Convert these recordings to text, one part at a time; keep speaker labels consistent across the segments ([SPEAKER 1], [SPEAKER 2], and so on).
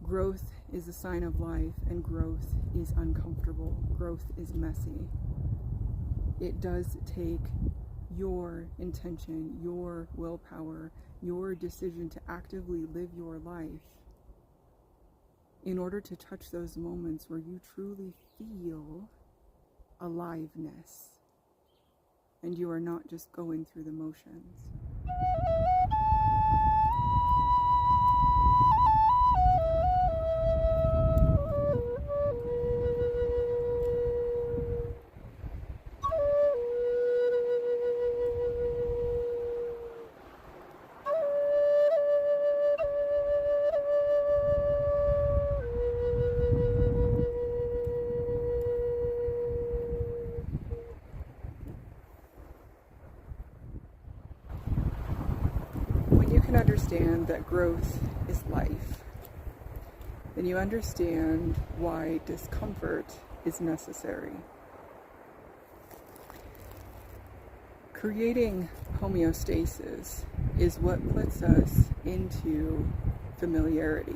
[SPEAKER 1] Growth is a sign of life, and growth is uncomfortable. Growth is messy. It does take your intention, your willpower, your decision to actively live your life in order to touch those moments where you truly feel aliveness and you are not just going through the motions. When you can understand that growth is life, then you understand why discomfort is necessary. Creating homeostasis is what puts us into familiarity.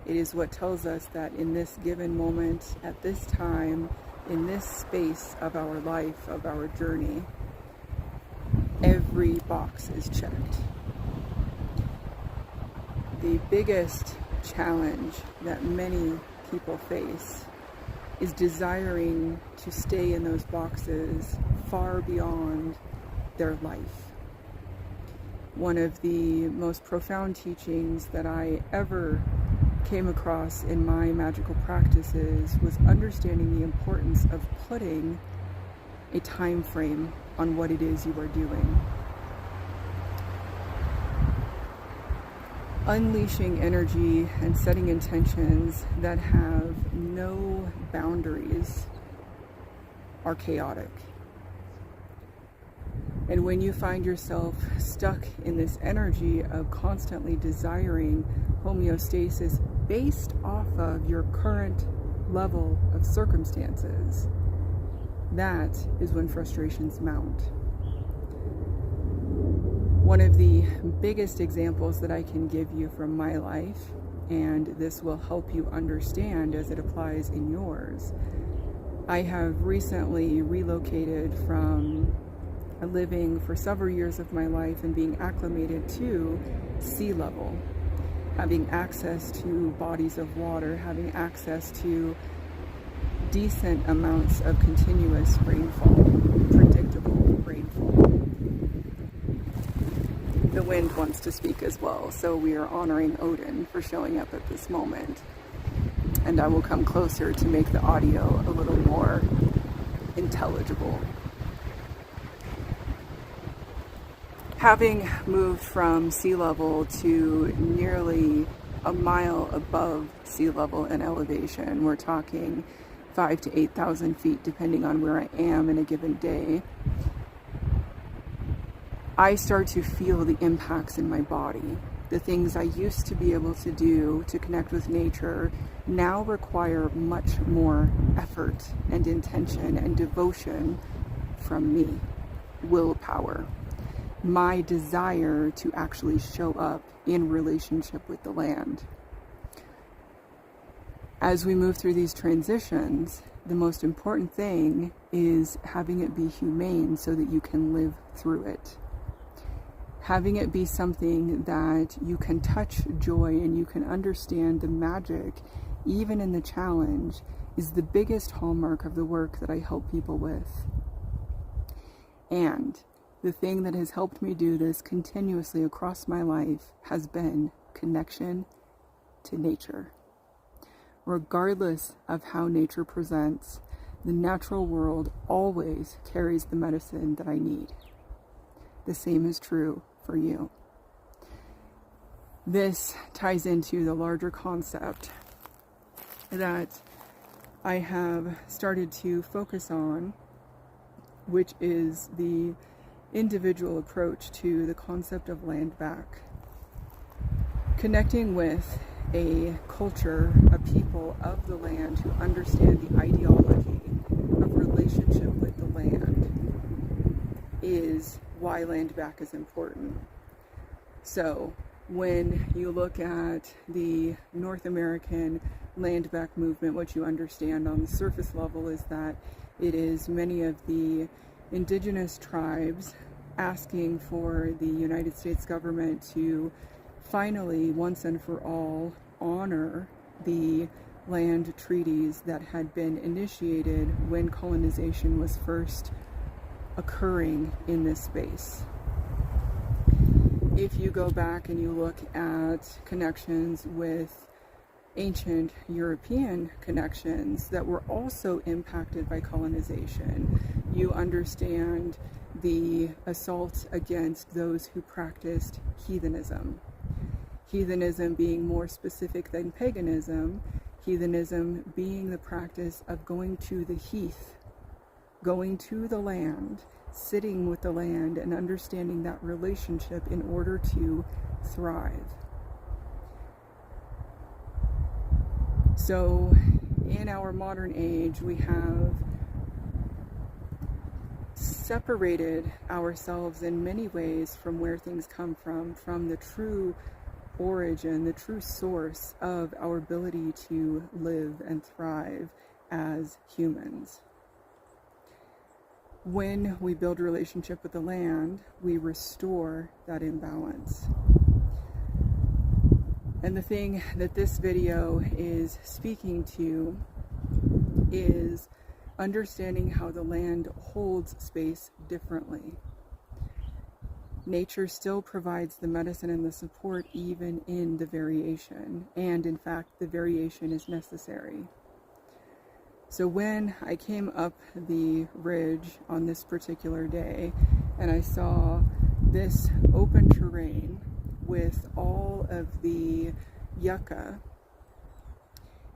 [SPEAKER 1] It is what tells us that in this given moment, at this time, in this space of our life, of our journey, every box is checked. The biggest challenge that many people face is desiring to stay in those boxes far beyond their life. One of the most profound teachings that I ever came across in my magical practices was understanding the importance of putting a time frame on what it is you are doing. Unleashing energy and setting intentions that have no boundaries are chaotic. And when you find yourself stuck in this energy of constantly desiring homeostasis based off of your current level of circumstances, that is when frustrations mount. One of the biggest examples that I can give you from my life, and this will help you understand as it applies in yours, I have recently relocated from living for several years of my life and being acclimated to sea level, having access to bodies of water, having access to decent amounts of continuous rainfall, predictable rainfall. The wind wants to speak as well, so we are honoring Odin for showing up at this moment. And I will come closer to make the audio a little more intelligible. Having moved from sea level to nearly a mile above sea level in elevation, we're talking 5,000 to 8,000 feet depending on where I am in a given day, I start to feel the impacts in my body. The things I used to be able to do to connect with nature now require much more effort and intention and devotion from me. Willpower. My desire to actually show up in relationship with the land. As we move through these transitions, the most important thing is having it be humane so that you can live through it. Having it be something that you can touch joy and you can understand the magic, even in the challenge, is the biggest hallmark of the work that I help people with. And the thing that has helped me do this continuously across my life has been connection to nature. Regardless of how nature presents, the natural world always carries the medicine that I need. The same is true for you. This ties into the larger concept that I have started to focus on, which is the individual approach to the concept of land back. Connecting with a culture, a people of the land who understand the ideology of relationship with the land is why land back is important. So When you look at the North American land back movement, what you understand on the surface level is that it is many of the indigenous tribes asking for the United States government to finally, once and for all, honor the land treaties that had been initiated when colonization was first occurring in this space. If you go back and you look at connections with ancient European connections that were also impacted by colonization, you understand the assaults against those who practiced heathenism. Heathenism being more specific than paganism, heathenism being the practice of going to the heath, going to the land, sitting with the land and understanding that relationship in order to thrive. So in our modern age, we have separated ourselves in many ways from where things come from the true origin, the true source of our ability to live and thrive as humans. When we build a relationship with the land, we restore that imbalance. And the thing that this video is speaking to is understanding how the land holds space differently. Nature still provides the medicine and the support even in the variation, and in fact, the variation is necessary. So when I came up the ridge on this particular day and I saw this open terrain with all of the yucca,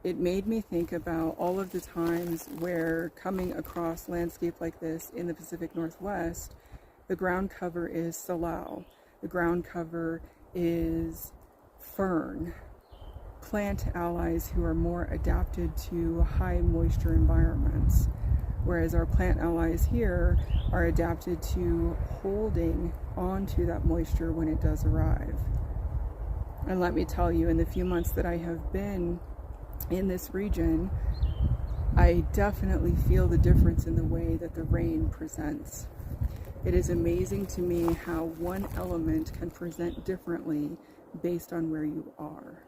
[SPEAKER 1] it made me think about all of the times where coming across landscape like this in the Pacific Northwest, the ground cover is salal, the ground cover is fern, plant allies who are more adapted to high moisture environments, whereas our plant allies here are adapted to holding onto that moisture when it does arrive. And let me tell you, in the few months that I have been in this region, I definitely feel the difference in the way that the rain presents. It is amazing to me how one element can present differently based on where you are.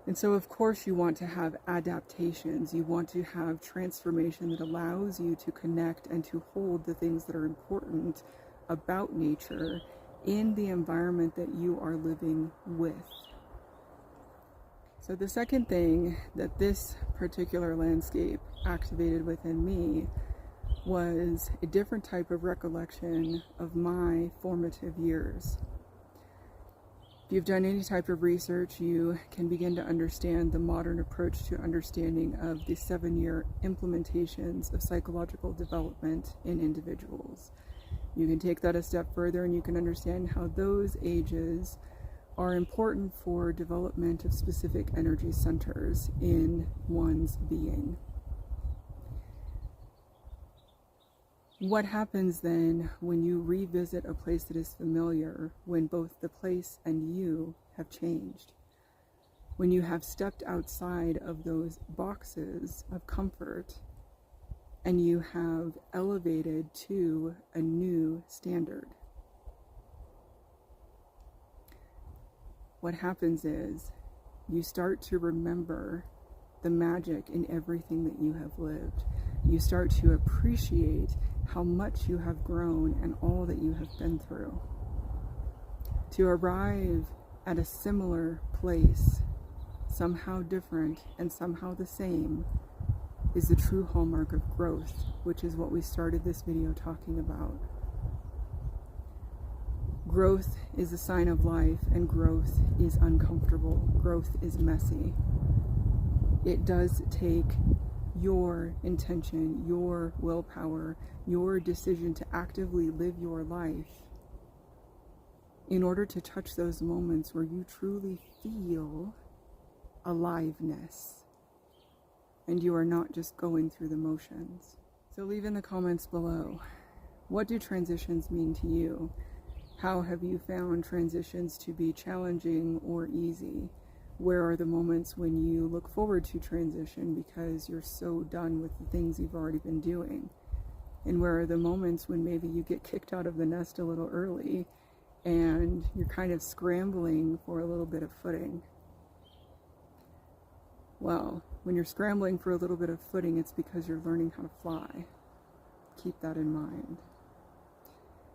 [SPEAKER 1] And so, of course, you want to have adaptations. You want to have transformation that allows you to connect and to hold the things that are important about nature in the environment that you are living with. So the second thing that this particular landscape activated within me was a different type of recollection of my formative years. If you've done any type of research, you can begin to understand the modern approach to understanding of the 7-year implementations of psychological development in individuals. You can take that a step further and you can understand how those ages are important for development of specific energy centers in one's being. What happens then when you revisit a place that is familiar, when both the place and you have changed? When you have stepped outside of those boxes of comfort and you have elevated to a new standard? What happens is you start to remember the magic in everything that you have lived. You start to appreciate how much you have grown and all that you have been through. To arrive at a similar place, somehow different and somehow the same, is the true hallmark of growth, which is what we started this video talking about. Growth is a sign of life, and growth is uncomfortable. Growth is messy. It does take your intention, your willpower, your decision to actively live your life in order to touch those moments where you truly feel aliveness and you are not just going through the motions. So leave in the comments below, what do transitions mean to you? How have you found transitions to be challenging or easy? Where are the moments when you look forward to transition because you're so done with the things you've already been doing? And where are the moments when maybe you get kicked out of the nest a little early and you're kind of scrambling for a little bit of footing? Well, when you're scrambling for a little bit of footing, it's because you're learning how to fly. Keep that in mind.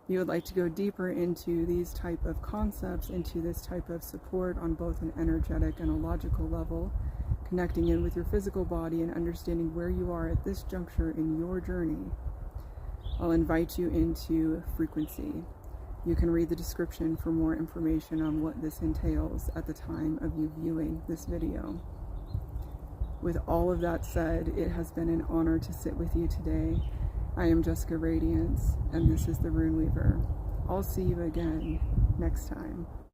[SPEAKER 1] You would like to go deeper into these type of concepts, into this type of support on both an energetic and a logical level, connecting in with your physical body and understanding where you are at this juncture in your journey, I'll invite you into frequency. You can read the description for more information on what this entails at the time of you viewing this video. With all of that said, it has been an honor to sit with you today. I am Jessica Radiance, and this is the Rune Weaver. I'll see you again next time.